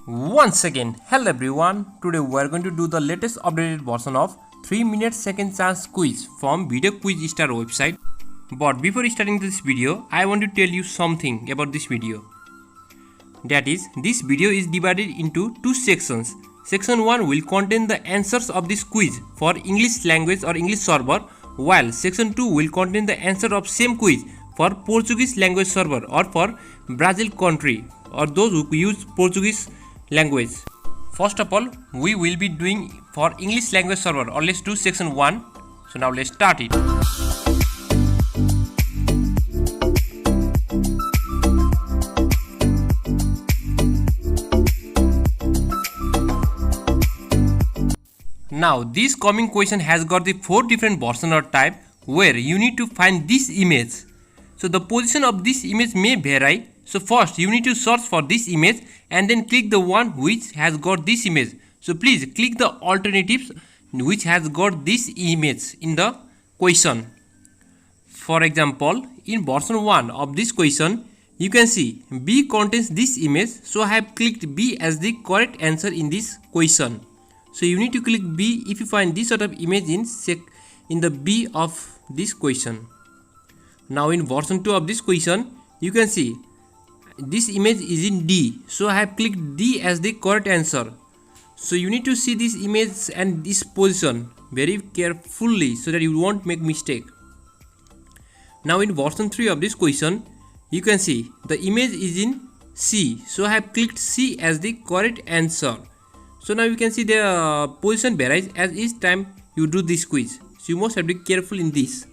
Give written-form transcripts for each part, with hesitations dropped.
Once again, hello everyone. Today we are going to do the latest updated version of 3-minute second chance quiz from Videoquizstar website. But before starting this video, I want to tell you something about this video. That is, this video is divided into two sections. Section 1 will contain the answers of this quiz for English language or English server, while Section 2 will contain the answer of same quiz for Portuguese language server or for Brazil country or those who use Portuguese language. First of all, we will be doing for English language server, or let's do section 1. So now let's start it. Now this coming question has got the 4 different version or type where you need to find this image. So the position of this image may vary. So first you need to search for this image and then click the one which has got this image. So please click the alternatives which has got this image in the question. For example, in version 1 of this question, you can see B contains this image. So I have clicked B as the correct answer in this question. So you need to click B if you find this sort of image in the B of this question. Now in version 2 of this question, you can see this image is in D. So I have clicked D as the correct answer. So you need to see this image and this position very carefully so that you won't make mistake. Now in version 3 of this question, you can see the image is in C. So I have clicked C as the correct answer. So now you can see the position varies as each time you do this quiz. So you must have to be careful in this.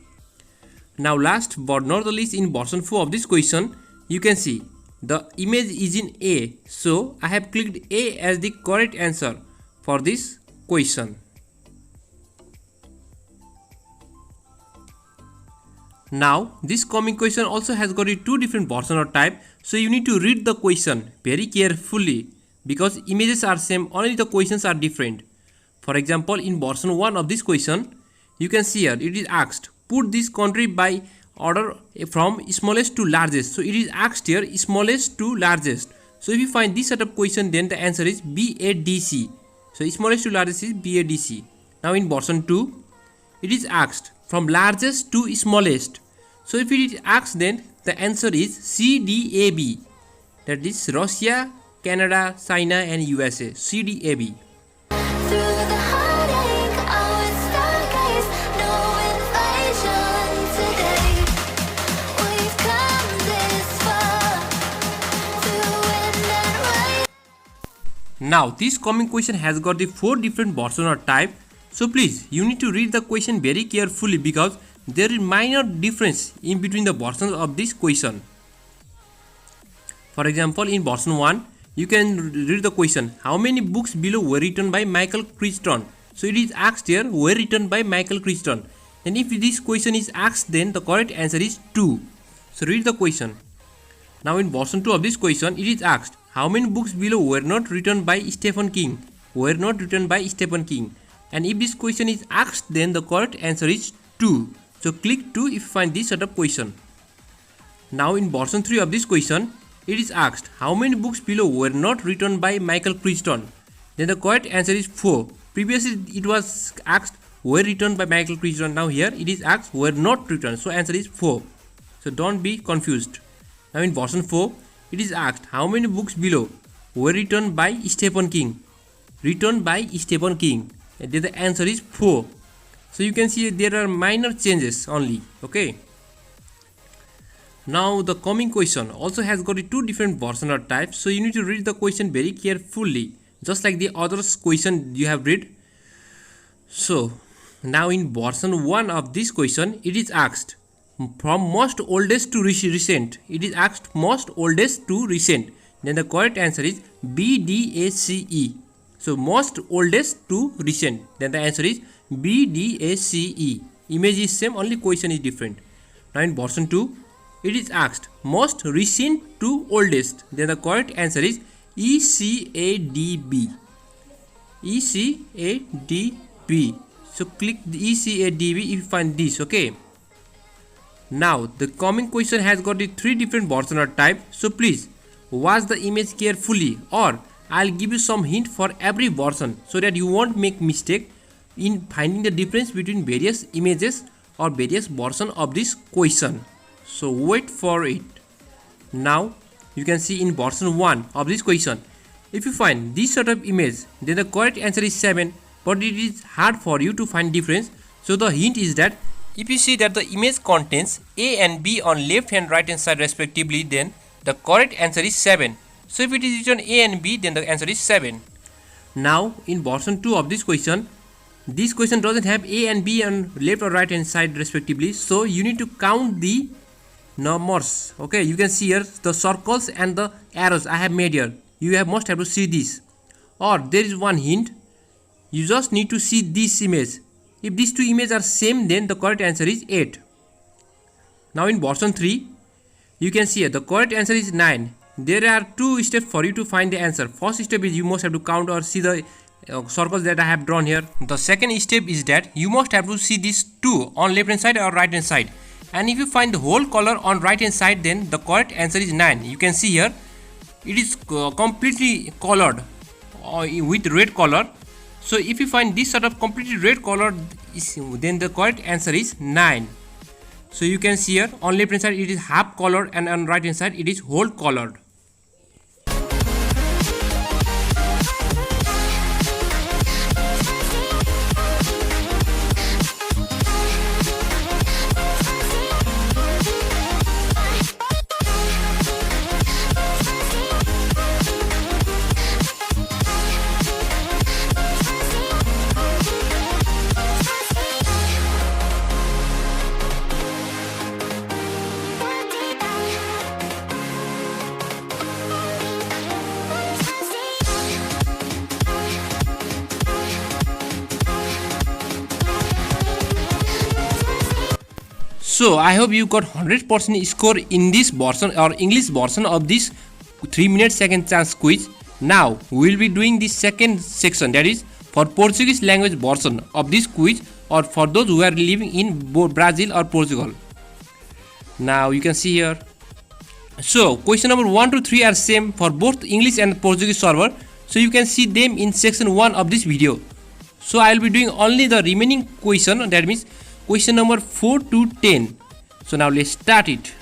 Now last but not the least, in version 4 of this question, you can see the image is in A. So I have clicked A as the correct answer for this question. Now this coming question also has got 2 different version or type. So you need to read the question very carefully because images are same, only the questions are different. For example, in version 1 of this question, you can see here it is asked, put this country by order from smallest to largest. So it is asked here smallest to largest. So if you find this sort of question, then the answer is BADC. So smallest to largest is BADC. Now in version 2, it is asked from largest to smallest. So if it is asked, then the answer is CDAB. That is Russia, Canada, China and USA. CDAB. Now this coming question has got the 4 different version or type. So please you need to read the question very carefully because there is minor difference in between the versions of this question. For example, in version 1, you can read the question, how many books below were written by Michael Crichton? So it is asked here, were written by Michael Crichton. And if this question is asked, then the correct answer is 2. So read the question. Now in version 2 of this question, it is asked, how many books below were not written by Stephen King? Were not written by Stephen King. And if this question is asked, then the correct answer is 2. So click 2 if you find this sort of question. Now in version 3 of this question, it is asked, how many books below were not written by Michael Crichton? Then the correct answer is 4. Previously it was asked, were written by Michael Crichton. Now here it is asked, were not written. So answer is 4. So don't be confused. Now in version 4, it is asked, how many books below were written by Stephen King? Written by Stephen King. And then the answer is 4. So you can see there are minor changes only. Okay. Now the coming question also has got 2 different version or types. So you need to read the question very carefully, just like the other question you have read. So now in version 1 of this question, it is asked from most oldest to recent. It is asked most oldest to recent. Then the correct answer is BDACE. So most oldest to recent. Then the answer is BDACE. Image is same, only question is different. Now in version 2, it is asked most recent to oldest. Then the correct answer is ECADB. ECADB. So click the ECADB if you find this. Okay. Now the coming question has got the 3 different version or type. So please watch the image carefully, or I'll give you some hint for every version so that you won't make mistake in finding the difference between various images or various version of this question. So wait for it. Now you can see in version 1 of this question, if you find this sort of image, then the correct answer is 7, but it is hard for you to find difference. So the hint is that if you see that the image contains A and B on left and right hand side respectively, then the correct answer is 7. So if it is written A and B, then the answer is 7. Now in version 2 of this question doesn't have A and B on left or right hand side respectively, so you need to count the numbers. Okay, you can see here the circles and the arrows I have made here. You must have to see this. Or there is one hint, you just need to see this image. If these two images are same, then the correct answer is 8. Now in version 3, you can see here the correct answer is 9. There are two steps for you to find the answer. First step is you must have to count or see the circles that I have drawn here. The second step is that you must have to see these two on left hand side or right hand side. And if you find the whole color on right hand side, then the correct answer is 9. You can see here it is completely colored with red color. So if you find this sort of completely red color, then the correct answer is 9. So you can see here on left hand side it is half colored and on right hand side it is whole colored. So I hope you got 100% score in this version or English version of this 3-minute second chance quiz. Now we will be doing the second section, that is for Portuguese language version of this quiz, or for those who are living in Brazil or Portugal. Now you can see here. So question number 1 to 3 are same for both English and Portuguese server. So you can see them in section 1 of this video. So I will be doing only the remaining question, that means question number 4 to 10. So now let's start it.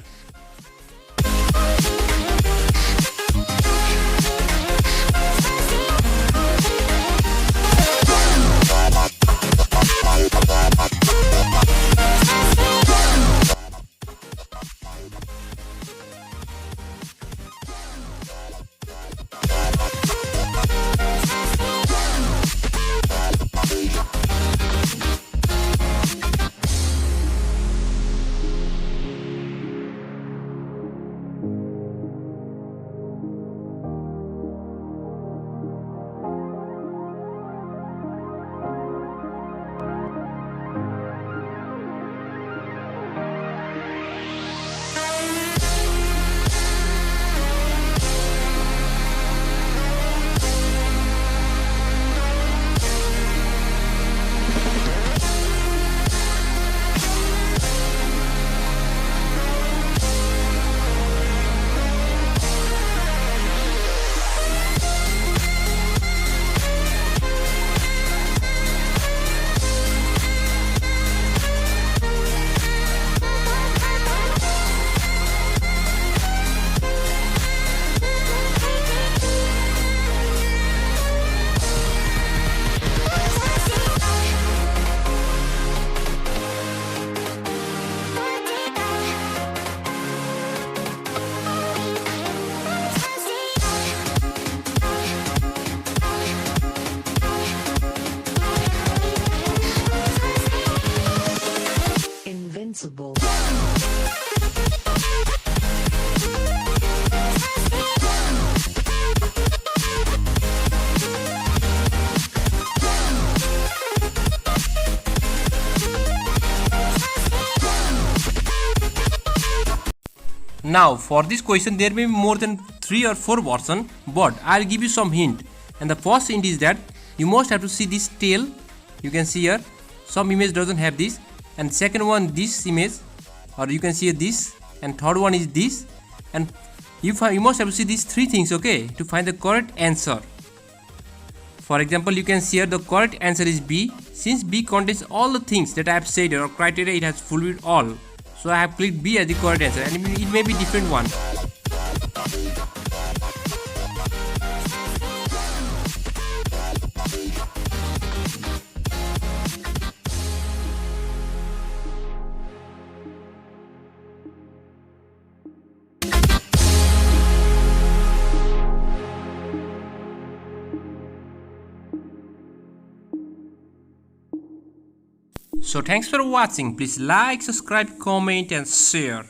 Invincible. Now for this question there may be more than 3 or 4 versions, but I'll give you some hint. And the first hint is that you must have to see this tail. You can see here some image doesn't have this, and second one this image, or you can see this, and third one is this, and you must have to see these 3 things, okay, to find the correct answer. For example, you can see here the correct answer is B. Since B contains all the things that I have said or criteria, it has fulfilled all. So I have clicked B as the correct answer, and it may be different one. So thanks for watching. Please like, subscribe, comment and share.